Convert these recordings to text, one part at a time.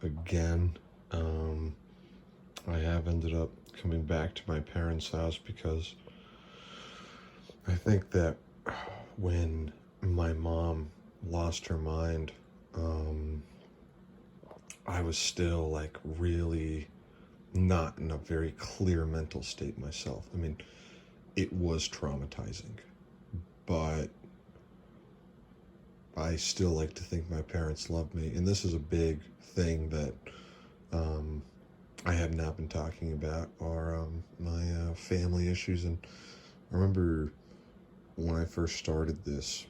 again. I have ended up coming back to my parents' house because I think that when my mom lost her mind, I was still like really not in a very clear mental state myself. I mean, it was traumatizing, but I still like to think my parents loved me. And this is a big thing that um, I have not been talking about are my family issues. And I remember when I first started this,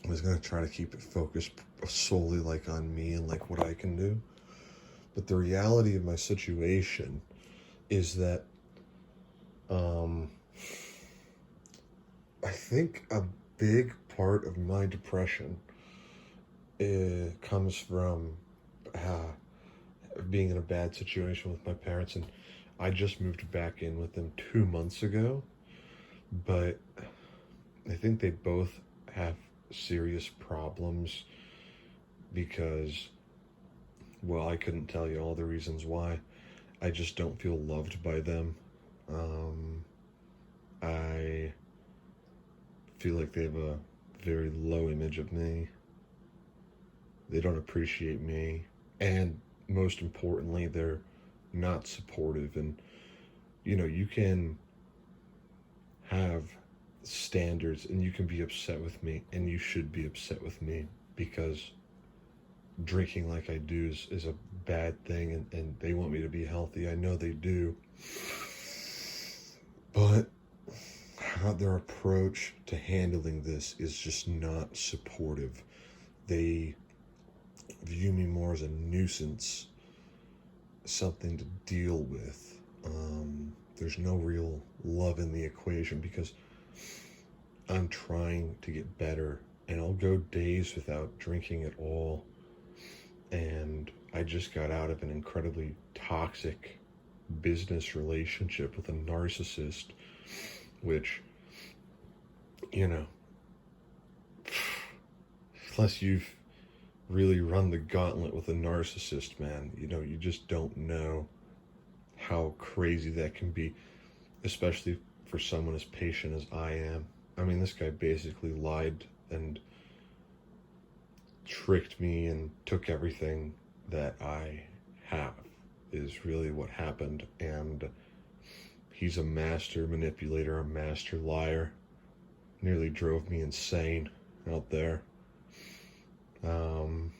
I was going to try to keep it focused solely like on me and like what I can do. But the reality of my situation is that um, I think a big part of my depression comes from uh, being in a bad situation with my parents. And I just moved back in with them 2 months ago, but I think they both have serious problems because, well, I couldn't tell you all the reasons why. I just don't feel loved by them. Um, I feel like they have a very low image of me. They don't appreciate me. And most importantly, they're not supportive. And, you can have standards and you can be upset with me, and you should be upset with me because drinking like I do is a bad thing, and they want me to be healthy. I know they do. But how their approach to handling this is just not supportive. They view me more as a nuisance, something to deal with. There's no real love in the equation because I'm trying to get better, and I'll go days without drinking at all. And I just got out of an incredibly toxic business relationship with a narcissist, which, you know, unless you've really run the gauntlet with a narcissist, man, you just don't know how crazy that can be, especially for someone as patient as I am. I mean, this guy basically lied and tricked me and took everything that I have, is really what happened. And he's a master manipulator, a master liar. Nearly drove me insane out there. Um,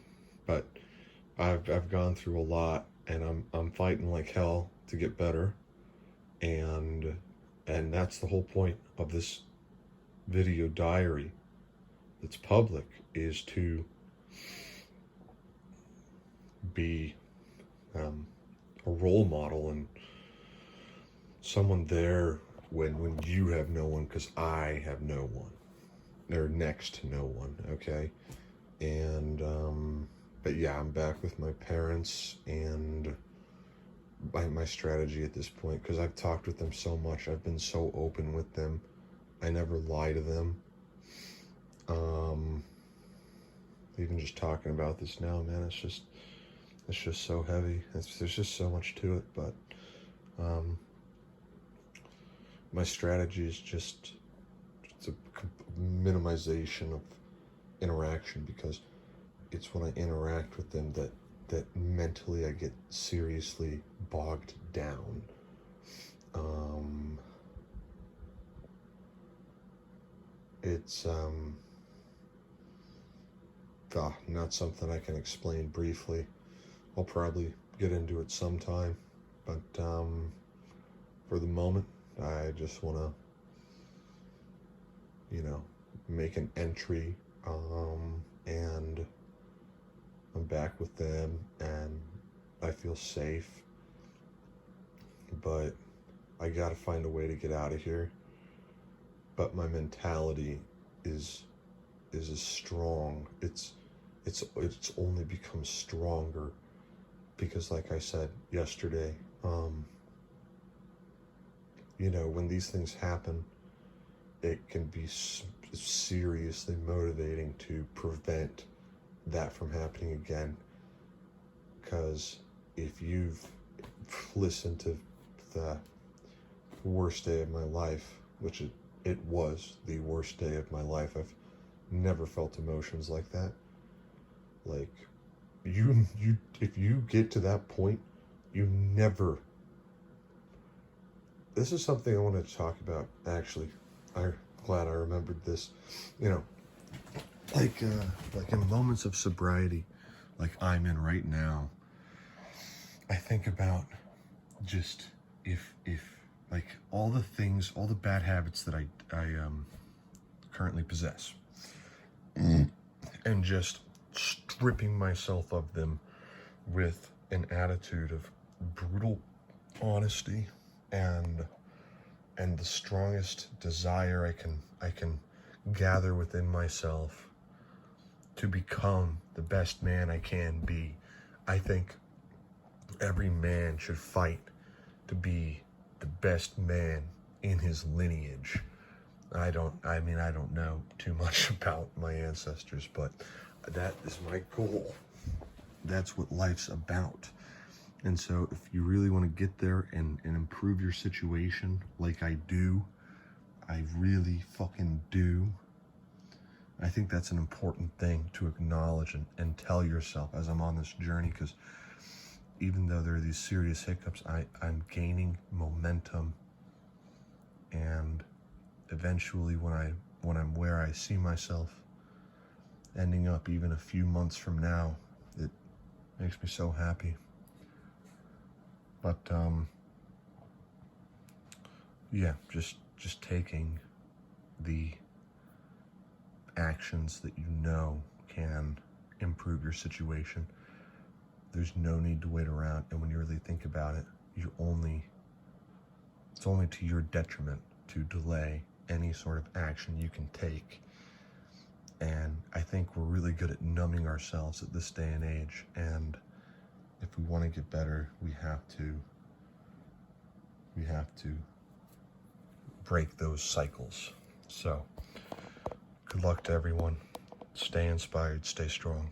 but I've gone through a lot, and I'm fighting like hell to get better. And that's the whole point of this video diary that's public, is to be a role model and someone there when you have no one, because I have no one, or next to no one. Okay. And but yeah, I'm back with my parents, and my strategy at this point, because I've talked with them so much, I've been so open with them, I never lie to them. um Even just talking about this now, man, it's just so heavy. There's just so much to it. But um my strategy is just, it's a minimization of interaction, because it's when I interact with them that mentally I get seriously bogged down. Um, it's not something I can explain briefly. I'll probably get into it sometime, but for the moment, I just want to, make an entry, and I'm back with them, and I feel safe, but I gotta find a way to get out of here. But my mentality is as strong. It's only become stronger because, like I said yesterday, when these things happen, it can be seriously motivating to prevent that from happening again. because if you've listened to the worst day of my life, which it was the worst day of my life, I've never felt emotions like that. Like, you if you get to that point, you never. This is something I wanted to talk about, actually. I'm glad I remembered this. You know, like in moments of sobriety, like I'm in right now, I think about just if like all the things, all the bad habits that I currently possess, and just stripping myself of them with an attitude of brutal honesty and the strongest desire I can gather within myself to become the best man I can be. I think every man should fight to be the best man in his lineage. I don't know too much about my ancestors, but that is my goal. That's what life's about. And so if you really want to get there and improve your situation like I do, I really fucking do, I think that's an important thing to acknowledge and tell yourself as I'm on this journey, because even though there are these serious hiccups, I'm gaining momentum, and eventually when I'm where I see myself ending up even a few months from now, it makes me so happy. But yeah, just taking the actions that you know can improve your situation. There's no need to wait around, and when you really think about it, it's only to your detriment to delay any sort of action you can take. And I think we're really good at numbing ourselves at this day and age, and if we want to get better, we have to break those cycles. So good luck to everyone. Stay inspired, stay strong.